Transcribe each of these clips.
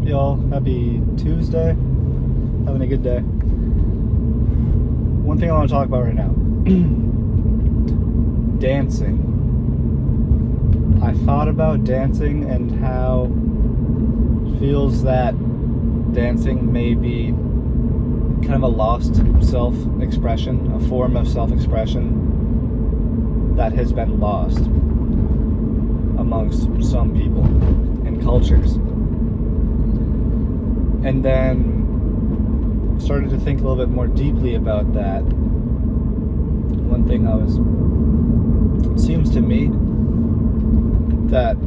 up, y'all? Happy Tuesday. Having a good day. One thing I want to talk about right now. Dancing. I thought about dancing and how it feels that dancing may be kind of a lost self-expression, a form of self-expression that has been lost amongst some people and cultures. And then started to think a little bit more deeply about that. One thing it seems to me that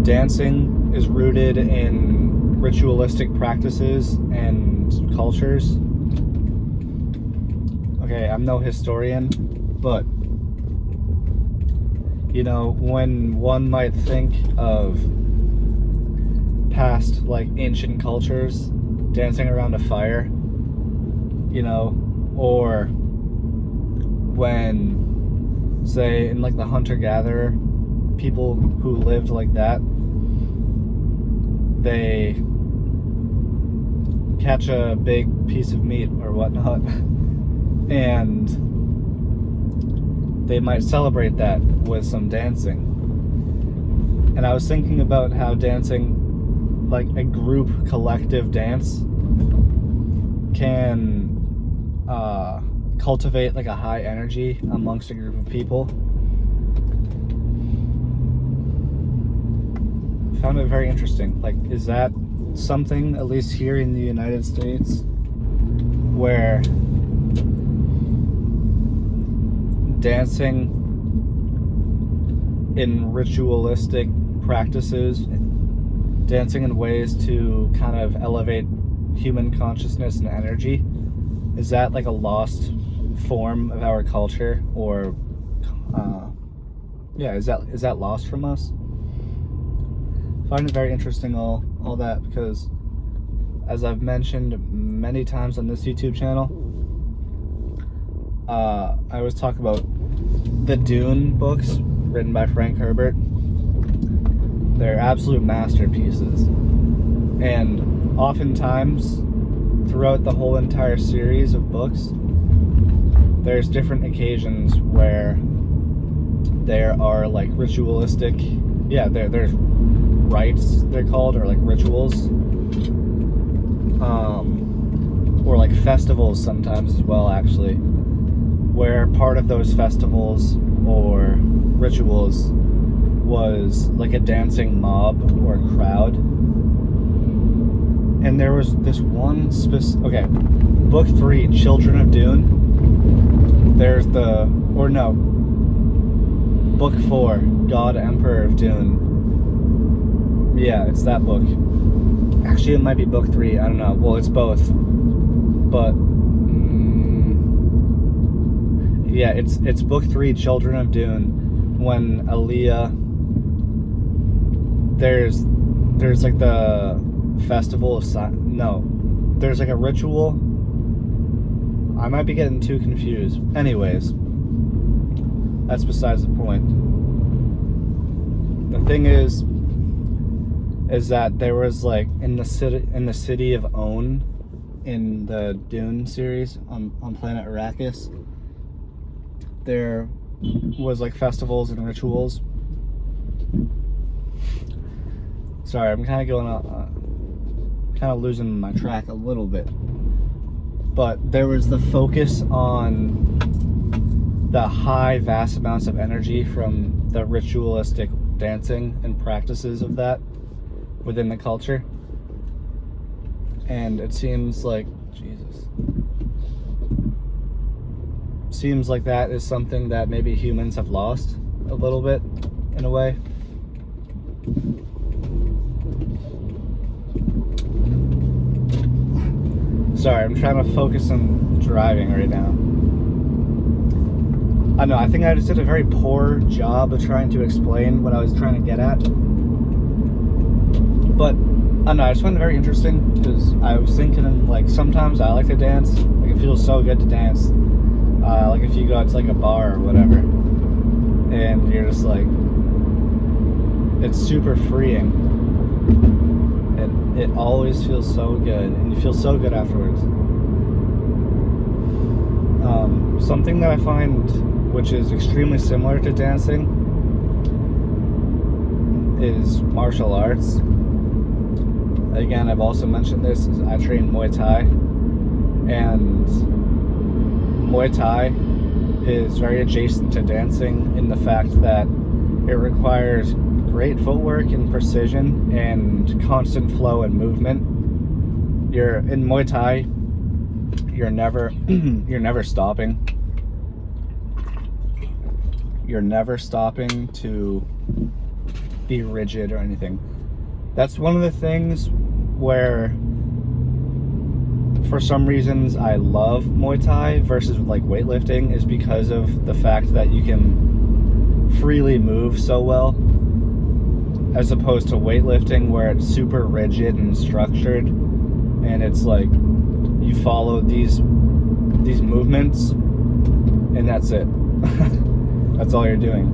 dancing is rooted in ritualistic practices and cultures. Okay, I'm no historian, but when one might think of past ancient cultures dancing around a fire, or when, say, in the hunter-gatherer, people who lived like that, they catch a big piece of meat or whatnot, and they might celebrate that with some dancing. And I was thinking about how dancing, a group collective dance, can cultivate a high energy amongst a group of people. Found it very interesting. Is that something, at least here in the United States, where dancing in ritualistic practices, dancing in ways to kind of elevate human consciousness and energy, is that a lost form of our culture, or is that lost from us? I find it very interesting, all that, because as I've mentioned many times on this YouTube channel, I always talk about the Dune books written by Frank Herbert. They're absolute masterpieces, and oftentimes throughout the whole entire series of books, there's different occasions where there are ritualistic, there's rites, they're called, or rituals, or festivals sometimes as well, actually, where part of those festivals or rituals was a dancing mob or crowd. And there was this one book 3, Children of Dune. There's book 4, God Emperor of Dune. Yeah, it's that book. Actually, it might be book 3, I don't know. Well, it's both. But it's book 3, Children of Dune, when Aaliyah, there's the festival of there's a ritual. I might be getting too confused. Anyways, that's besides the point. The thing is that there was in the city of On, in the Dune series on planet Arrakis, there was festivals and rituals. Sorry, I'm kind of losing my track a little bit. But there was the focus on the high, vast amounts of energy from the ritualistic dancing and practices of that within the culture. And it seems that is something that maybe humans have lost a little bit, in a way. Sorry, I'm trying to focus on driving right now. I know, I think I just did a very poor job of trying to explain what I was trying to get at. But, I don't know, I just found it very interesting, because I was thinking, sometimes I like to dance. It feels so good to dance. If you go out to a bar or whatever, and you're just it's super freeing. It always always feels so good, and you feel so good afterwards. Something that I find which is extremely similar to dancing is martial arts. Again, I've also mentioned this, is I train Muay Thai, and Muay Thai is very adjacent to dancing in the fact that it requires great footwork and precision and constant flow and movement. You're in Muay Thai, you're never stopping. You're never stopping to be rigid or anything. That's one of the things where, for some reasons, I love Muay Thai versus like weightlifting, is because of the fact that you can freely move so well, as opposed to weightlifting where it's super rigid and structured, and it's like you follow these movements and that's it. That's all you're doing.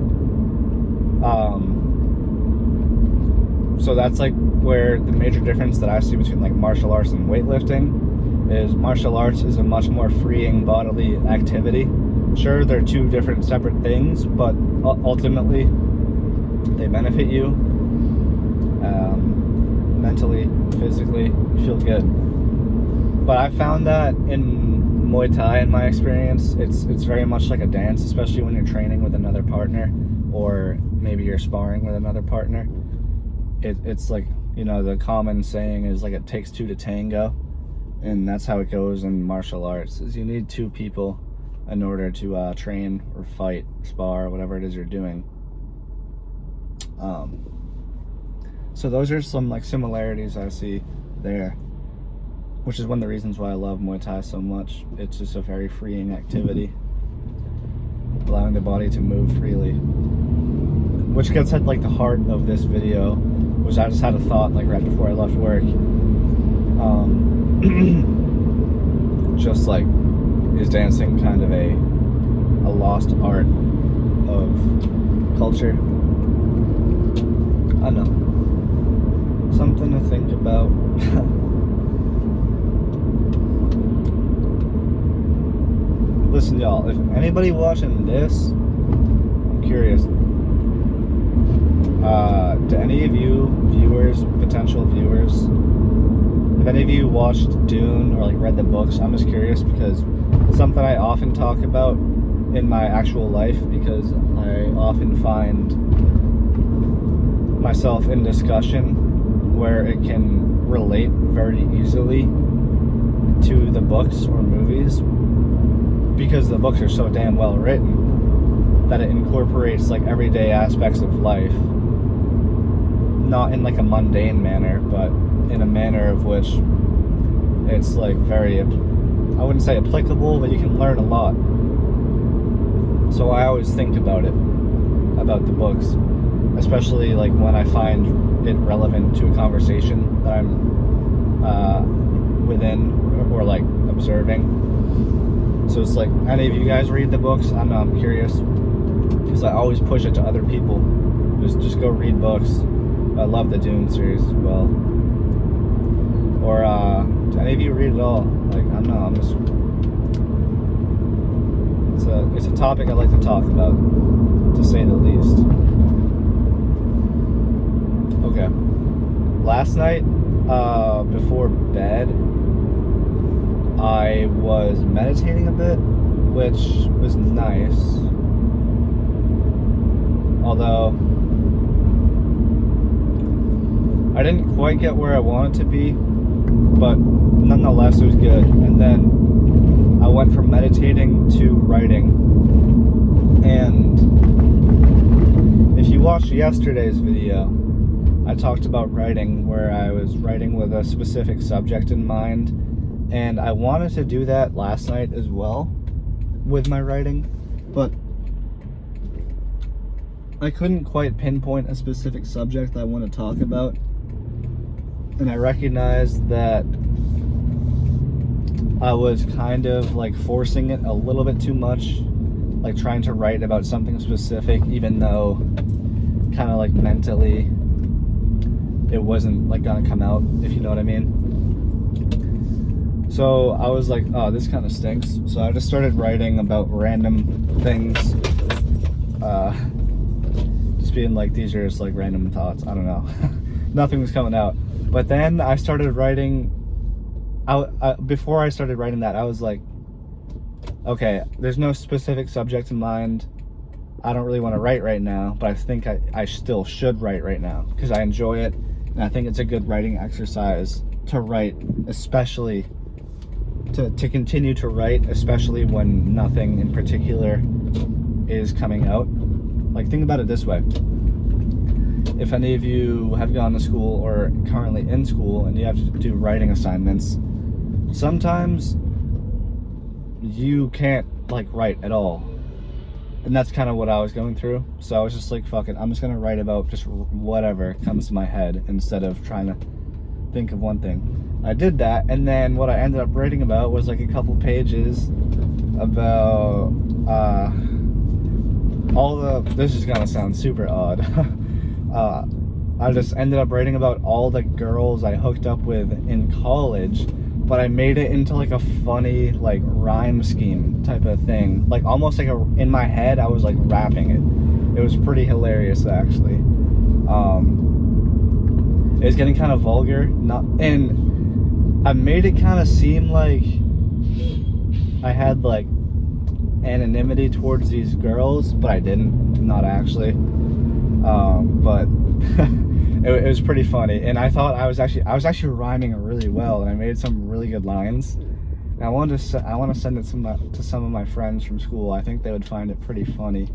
So that's like where the major difference that I see between like martial arts and weightlifting is martial arts is a much more freeing bodily activity. Sure, they're two different separate things, but ultimately they benefit you mentally, physically. You feel good. But I found that in Muay Thai, in my experience, it's very much like a dance, especially when you're training with another partner, or maybe you're sparring with another partner. It's like, you know, the common saying is like it takes two to tango, and that's how it goes in martial arts, is you need two people in order to train or fight, spar, whatever it is you're doing. So those are some like similarities I see there, which is one of the reasons why I love Muay Thai so much. It's just a very freeing activity, allowing the body to move freely, which gets at like the heart of this video, which I just had a thought like right before I left work. Just like, is dancing kind of a lost art of culture? I don't know. Something to think about. Listen, y'all, if anybody watching this, I'm curious. Do any of you viewers, potential viewers, have any of you watched Dune or like read the books? I'm just curious because something I often talk about in my actual life, because I often find myself in discussion where it can relate very easily to the books or movies, because the books are so damn well written that it incorporates like everyday aspects of life, not in like a mundane manner, but in a manner of which it's like very, I wouldn't say applicable, but you can learn a lot. So I always think about it, about the books, especially like when I find it relevant to a conversation that I'm within or like observing. So it's like, any of you guys read the books? I know, I'm curious, because I always push it to other people. Just go read books. I love the Dune series as well. Or do any of you read it all? Like, I don't know, I'm just, it's a topic I like to talk about, to say the least. Okay. Last night, before bed, I was meditating a bit, which was nice. Although I didn't quite get where I wanted to be, but nonetheless it was good. And then I went from meditating to writing. And if you watched yesterday's video, I talked about writing, where I was writing with a specific subject in mind. And I wanted to do that last night as well with my writing, but I couldn't quite pinpoint a specific subject I want to talk about. And I recognized that I was kind of like forcing it a little bit too much, like trying to write about something specific, even though kind of like mentally it wasn't like gonna come out, if you know what I mean. So I was like, oh, this kind of stinks. So I just started writing about random things. Just being like, these are just like random thoughts. I don't know. Nothing was coming out. But then I started writing. Before I started writing that, I was like, okay, there's no specific subject in mind. I don't really want to write right now, but I think I still should write right now because I enjoy it. And I think it's a good writing exercise to write, especially to continue to write, especially when nothing in particular is coming out. Like, think about it this way. If any of you have gone to school or currently in school and you have to do writing assignments, sometimes you can't like write at all. And that's kind of what I was going through. So I was just like, fuck it, I'm just gonna write about just whatever comes to my head instead of trying to think of one thing. I did that, and then what I ended up writing about was like a couple pages about this is gonna sound super odd. I just ended up writing about all the girls I hooked up with in college, but I made it into like a funny like rhyme scheme type of thing. Like almost like in my head I was like rapping it. It was pretty hilarious actually. It was getting kind of vulgar, and I made it kind of seem like I had like anonymity towards these girls, but I didn't, not actually. But it was pretty funny, and I thought I was actually rhyming really well, and I made some really good lines. And I want to send it to some of my friends from school. I think they would find it pretty funny.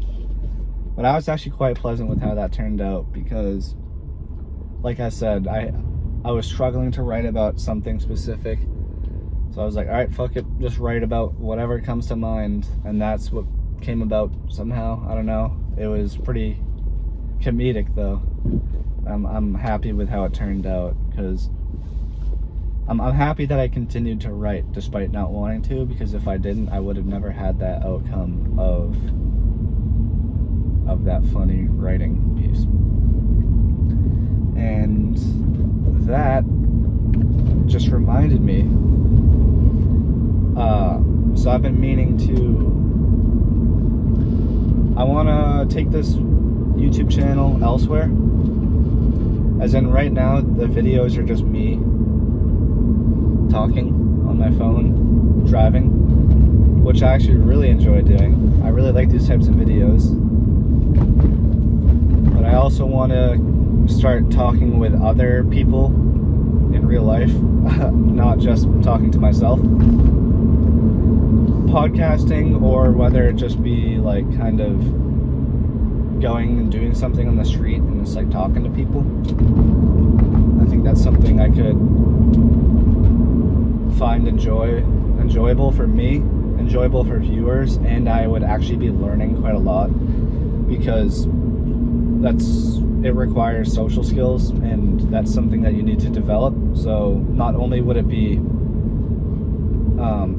But I was actually quite pleasant with how that turned out because, like I said, I was struggling to write about something specific. So I was like, all right, fuck it, just write about whatever comes to mind. And that's what came about somehow. I don't know. It was pretty comedic though. I'm happy with how it turned out because I'm happy that I continued to write despite not wanting to, because if I didn't, I would have never had that outcome of that funny writing piece. And that just reminded me, so I've been meaning I want to take this YouTube channel elsewhere. As in right now, the videos are just me talking on my phone, driving, which I actually really enjoy doing. I really like these types of videos. But I also want to start talking with other people in real life, not just talking to myself. Podcasting, or whether it just be like kind of going and doing something on the street and just like talking to people. I think that's something I could find enjoyable for me, enjoyable for viewers, and I would actually be learning quite a lot, because it requires social skills, and that's something that you need to develop. So not only would it be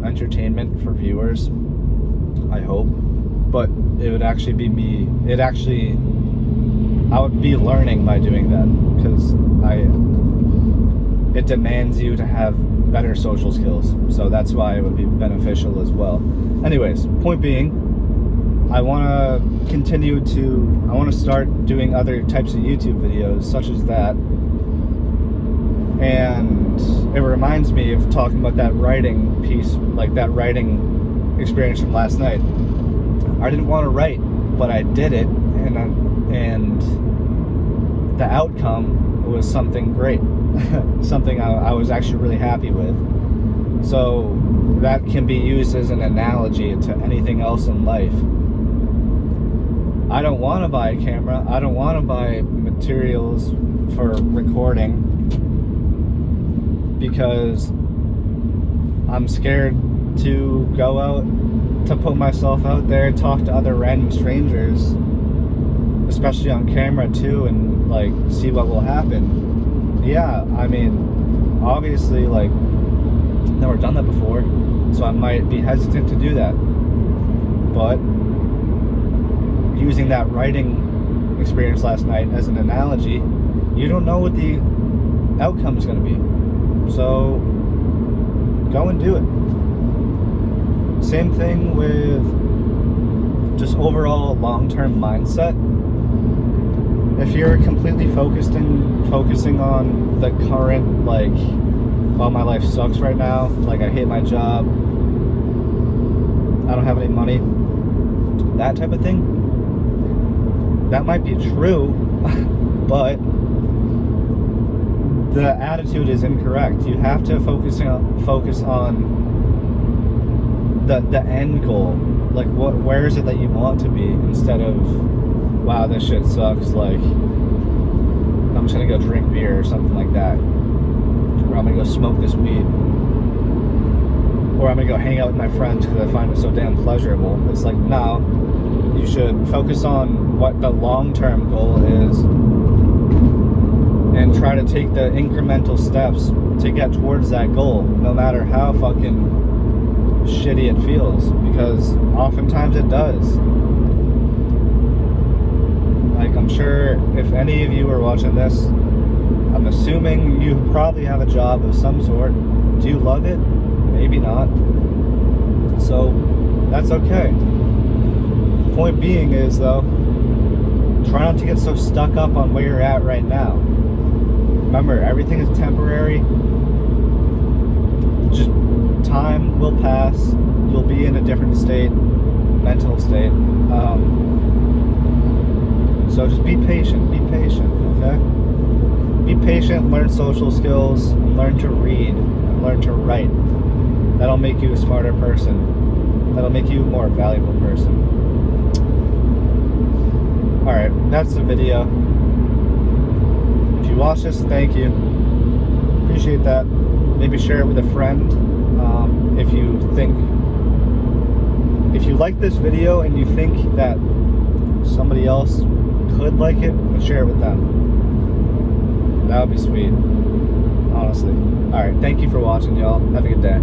entertainment for viewers, I hope, but it would actually be I would be learning by doing that, because it demands you to have better social skills. So that's why it would be beneficial as well. Anyways, point being, I want to start doing other types of YouTube videos such as that. And it reminds me of talking about that writing piece, like that writing experience from last night. I didn't want to write, but I did it, and the outcome was something great, something I was actually really happy with. So that can be used as an analogy to anything else in life. I don't want to buy a camera. I don't want to buy materials for recording because I'm scared to go out, to put myself out there, talk to other random strangers, especially on camera too, and like see what will happen. Yeah, I mean, obviously, like, never done that before, so I might be hesitant to do that. But using that writing experience last night as an analogy, you don't know what outcome is going to be. So go and do it. Same thing with just overall long-term mindset. If you're completely focusing on the current, like, well, my life sucks right now, like I hate my job, I don't have any money, that type of thing, that might be true, but the attitude is incorrect. You have to focus on the end goal. Like, where is it that you want to be, instead of, wow, this shit sucks, like I'm just gonna go drink beer or something like that, or I'm gonna go smoke this weed, or I'm gonna go hang out with my friends because I find it so damn pleasurable. It's like, no, you should focus on what the long-term goal is and try to take the incremental steps to get towards that goal, no matter how fucking shitty it feels, because oftentimes it does. Like, I'm sure if any of you are watching this, I'm assuming you probably have a job of some sort. Do you love it? Maybe not. So that's okay. Point being is, though, try not to get so stuck up on where you're at right now. Remember, everything is temporary. Just time will pass. You'll be in a different state, mental state. So just be patient, okay? Be patient, learn social skills, learn to read, and learn to write. That'll make you a smarter person. That'll make you a more valuable person. Alright, that's the video. If you watch this, thank you. Appreciate that. Maybe share it with a friend. If you like this video and you think that somebody else could like it, then share it with them. That would be sweet, honestly. Alright, thank you for watching, y'all. Have a good day.